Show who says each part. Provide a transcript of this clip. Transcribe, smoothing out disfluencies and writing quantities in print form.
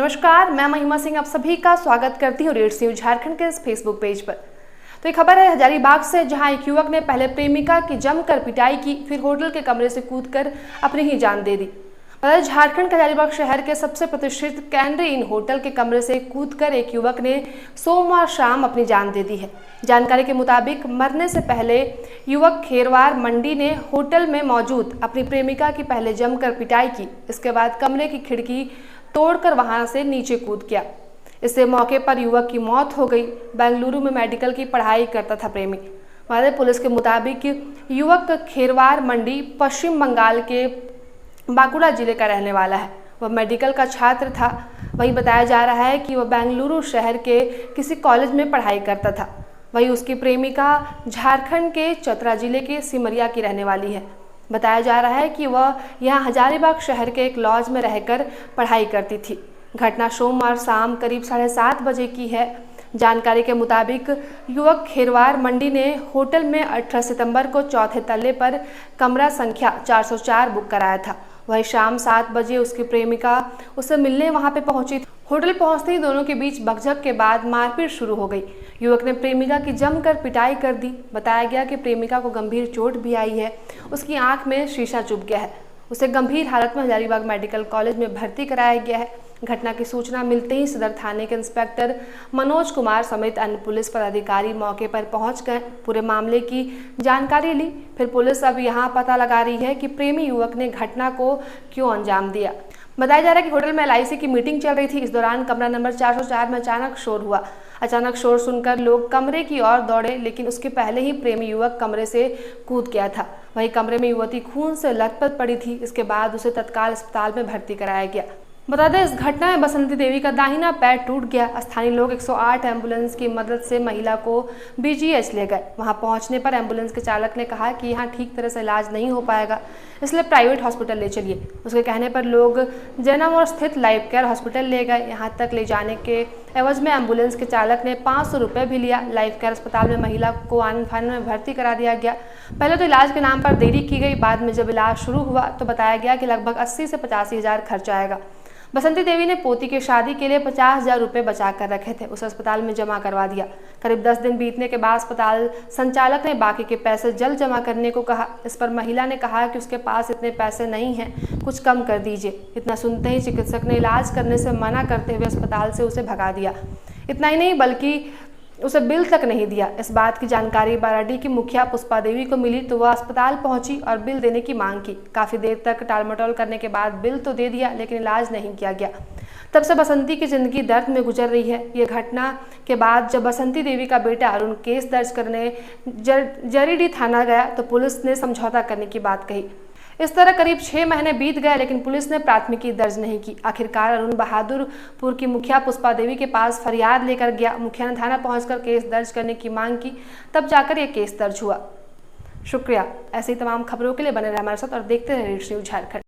Speaker 1: नमस्कार, मैं महिमा सिंह आप सभी का स्वागत करती हूँ रेड्स न्यूज झारखंड के इस फेसबुक पेज पर। तो ये खबर है हजारीबाग से, जहां एक युवक ने पहले प्रेमिका की जमकर पिटाई की, फिर होटल के कमरे से कूदकर अपनी ही जान दे दी। झारखंड के हजारीबाग शहर के सबसे प्रतिष्ठित कैनरी इन होटल के कमरे से कूदकर एक युवक ने सोमवार शाम अपनी जान दे दी है। जानकारी के मुताबिक मरने से पहले युवक खेरवार मंडी ने होटल में मौजूद अपनी प्रेमिका की पहले जमकर पिटाई की। इसके बाद कमरे की खिड़की तोड़कर वहां से नीचे कूद गया। इससे मौके पर युवक की मौत हो गई। बेंगलुरु में मेडिकल की पढ़ाई करता था प्रेमी। वाले पुलिस के मुताबिक युवक खेरवार मंडी पश्चिम बंगाल के बांकुड़ा जिले का रहने वाला है। वह मेडिकल का छात्र था। वहीं बताया जा रहा है कि वह बेंगलुरु शहर के किसी कॉलेज में पढ़ाई करता था। वहीं उसकी प्रेमिका झारखंड के चतरा जिले के सिमरिया की रहने वाली है। बताया जा रहा है कि वह यहां हजारीबाग शहर के एक लॉज में रहकर पढ़ाई करती थी। घटना सोमवार शाम करीब 7:30 बजे की है। जानकारी के मुताबिक युवक खेरवार मंडी ने होटल में 18 सितंबर को चौथे तल्ले पर कमरा संख्या 404 बुक कराया था। वही शाम 7 बजे उसकी प्रेमिका उससे मिलने वहां पे पहुंची। होटल पहुंचते ही दोनों के बीच बकझक के बाद मारपीट शुरू हो गई। युवक ने प्रेमिका की जमकर पिटाई कर दी। बताया गया कि प्रेमिका को गंभीर चोट भी आई है। उसकी आंख में शीशा चुभ गया है। उसे गंभीर हालत में हजारीबाग मेडिकल कॉलेज में भर्ती कराया गया है। घटना की सूचना मिलते ही सदर थाने के इंस्पेक्टर मनोज कुमार समेत अन्य पुलिस पदाधिकारी मौके पर पहुंच गए। पूरे मामले की जानकारी ली। फिर पुलिस अब यहां पता लगा रही है कि प्रेमी युवक ने घटना को क्यों अंजाम दिया। बताया जा रहा है कि होटल में LIC की मीटिंग चल रही थी। इस दौरान कमरा नंबर 404 में अचानक शोर हुआ। अचानक शोर सुनकर लोग कमरे की ओर दौड़े, लेकिन उसके पहले ही प्रेमी युवक कमरे से कूद गया था। वहीं कमरे में युवती खून से लथपथ पड़ी थी। इसके बाद उसे तत्काल अस्पताल में भर्ती कराया गया। बता दें, इस घटना में बसंती देवी का दाहिना पैर टूट गया। स्थानीय लोग 108 एम्बुलेंस की मदद से महिला को BGH ले गए। वहां पहुंचने पर एम्बुलेंस के चालक ने कहा कि यहां ठीक तरह से इलाज नहीं हो पाएगा, इसलिए प्राइवेट हॉस्पिटल ले चलिए। उसके कहने पर लोग जैनामोड़ स्थित लाइफ केयर हॉस्पिटल ले गए। यहां तक ले जाने के एवज में एम्बुलेंस के चालक ने 500 रुपये भी लिया। लाइफ केयर अस्पताल में महिला को आनंद फानंद में भर्ती करा दिया गया। पहले तो इलाज के नाम पर देरी की गई। बाद में जब इलाज शुरू हुआ तो बताया गया कि लगभग 80 से 85 हज़ार खर्च आएगा। बसंती देवी ने पोती की शादी के लिए 50,000 रुपये बचा कर रखे थे, उसे अस्पताल में जमा करवा दिया। करीब 10 दिन बीतने के बाद अस्पताल संचालक ने बाकी के पैसे जल्द जमा करने को कहा। इस पर महिला ने कहा कि उसके पास इतने पैसे नहीं हैं, कुछ कम कर दीजिए। इतना सुनते ही चिकित्सक ने इलाज करने से मना करते हुए अस्पताल से उसे भगा दिया। इतना ही नहीं बल्कि उसे बिल तक नहीं दिया। इस बात की जानकारी बाराडीह की मुखिया पुष्पा देवी को मिली तो वह अस्पताल पहुंची और बिल देने की मांग की। काफ़ी देर तक टालमटोल करने के बाद बिल तो दे दिया, लेकिन इलाज नहीं किया गया। तब से बसंती की जिंदगी दर्द में गुजर रही है। ये घटना के बाद जब बसंती देवी का बेटा अरुण केस दर्ज करने जरीडीह थाना गया तो पुलिस ने समझौता करने की बात कही। इस तरह करीब 6 महीने बीत गए, लेकिन पुलिस ने प्राथमिकी दर्ज नहीं की। आखिरकार अरुण बहादुरपुर की मुखिया पुष्पा देवी के पास फरियाद लेकर गया। मुखिया ने थाना पहुंचकर केस दर्ज करने की मांग की, तब जाकर यह केस दर्ज हुआ। शुक्रिया। ऐसी तमाम खबरों के लिए बने रहे हमारे साथ और देखते रहे रेड्स न्यूज झारखंड।